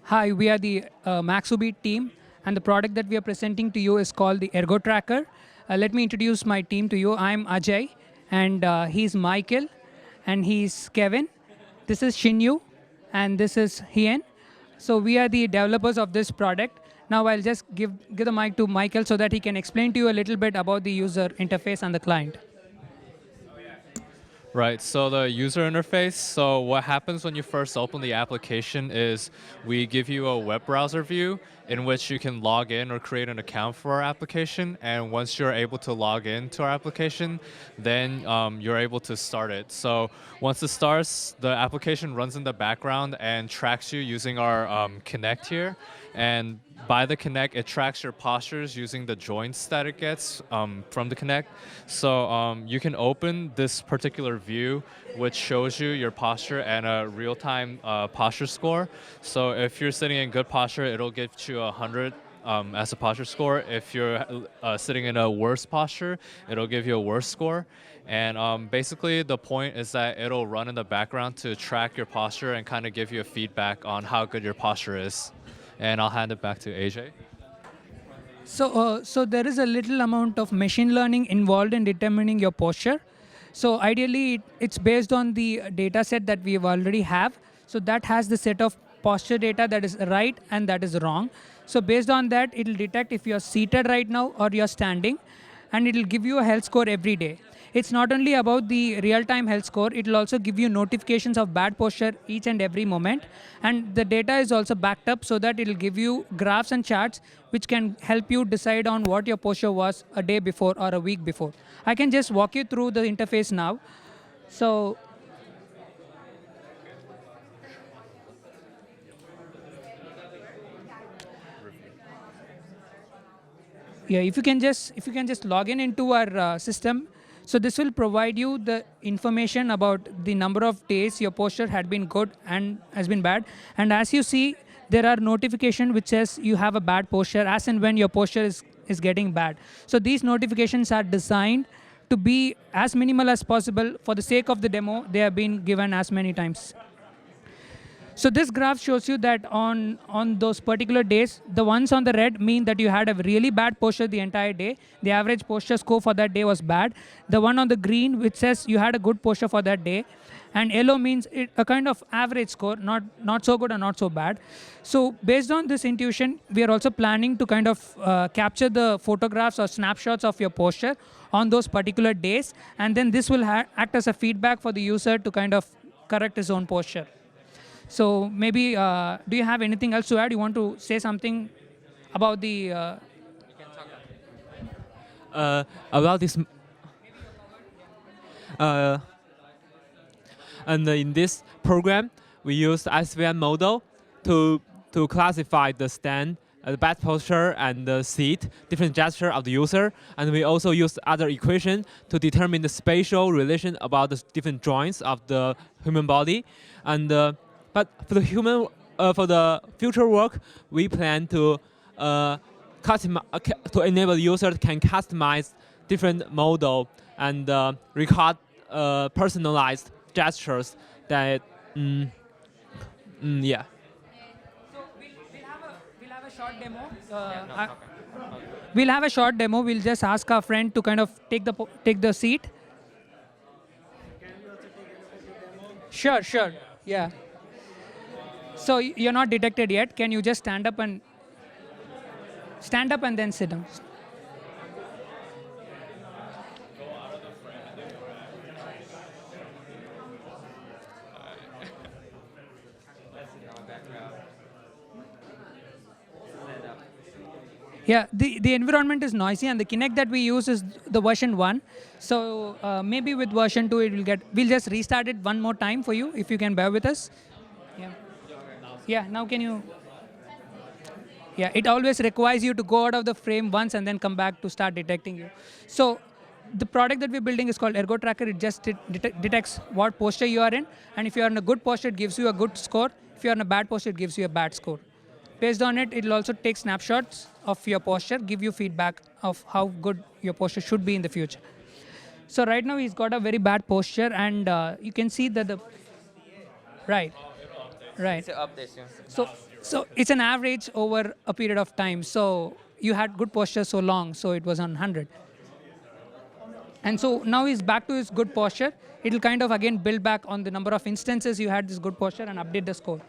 Hi, we are the Maxubi team, and the product that we are presenting to you is called the Ergo Tracker. Let me introduce my team to you. I'm Ajay, and he's Michael, and he's Kevin. This is Xinyu, and this is Hien. So we are the developers of this product. Now I'll just give the mic to Michael so that he can explain to you a little bit about the user interface and the client. Right, so the user interface, so what happens when you first open the application is we give you a web browser view in which you can log in or create an account for our application. And once you're able to log in to our application, then you're able to start it. So once it starts, the application runs in the background and tracks you using our Connect here. And by the Connect, it tracks your postures using the joints that it gets from the Connect. So you can open this particular view, which shows you your posture and a real-time posture score. So if you're sitting in good posture, it'll give you 100 as a posture score. If you're sitting in a worse posture, it'll give you a worse score. And basically, the point is that it'll run in the background to track your posture and kind of give you a feedback on how good your posture is. And I'll hand it back to Ajay. So there is a little amount of machine learning involved in determining your posture. So ideally, it's based on the data set that we already have. So that has the set of posture data that is right and that is wrong. So based on that, it'll detect if you're seated right now or you're standing, and it'll give you a health score every day. It's not only about the real-time health score, it'll also give you notifications of bad posture each and every moment. And the data is also backed up so that it'll give you graphs and charts which can help you decide on what your posture was a day before or a week before. I can just walk you through the interface now. So yeah, if you can just log in into our system. So this will provide you the information about the number of days your posture had been good and has been bad. And as you see, there are notifications which says you have a bad posture as and when your posture is getting bad. So these notifications are designed to be as minimal as possible. For the sake of the demo, they have been given as many times. So this graph shows you that on those particular days, the ones on the red mean that you had a really bad posture the entire day. The average posture score for that day was bad. The one on the green, which says you had a good posture for that day. And yellow means a kind of average score, not so good or not so bad. So based on this intuition, we are also planning to kind of capture the photographs or snapshots of your posture on those particular days. And then this will act as a feedback for the user to kind of correct his own posture. So maybe, do you have anything else to add? You want to say something about the... About this. Uh, and in this program, we use SVM model to classify the stand, the back posture, and the seat, different gesture of the user. And we also use other equation to determine the spatial relation about the different joints of the human body. And but for the future work, we plan to to enable the user can customize different model and record personalized gestures that yeah. So we'll have a short demo. We'll have a short demo. We'll just ask our friend to kind of take the seat. Sure, yeah. So you're not detected yet. Can you just stand up and then sit down? Yeah, the environment is noisy, and the Kinect that we use is the version 1. So maybe with version 2, we'll just restart it one more time for you, if you can bear with us. Yeah. Yeah, now can you... Yeah, it always requires you to go out of the frame once and then come back to start detecting you. So the product that we're building is called Ergo Tracker. It just detects what posture you are in. And if you're in a good posture, it gives you a good score. If you're in a bad posture, it gives you a bad score. Based on it, it'll also take snapshots of your posture, give you feedback of how good your posture should be in the future. So right now, he's got a very bad posture, and you can see that the... Right. Right. It's an update. So So it's an average over a period of time. So you had good posture so long, so it was on 100. And so now he's back to his good posture. It'll kind of again build back on the number of instances you had this good posture and update the score.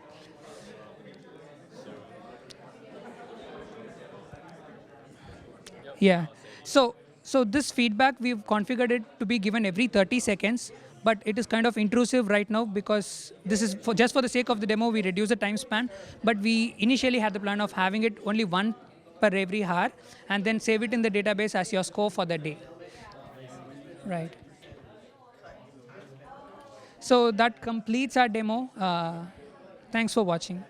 Yeah. So this feedback, we've configured it to be given every 30 seconds, but it is kind of intrusive right now because this is just for the sake of the demo, we reduce the time span. But we initially had the plan of having it only one per every hour and then save it in the database as your score for the day. Right. So that completes our demo. Thanks for watching.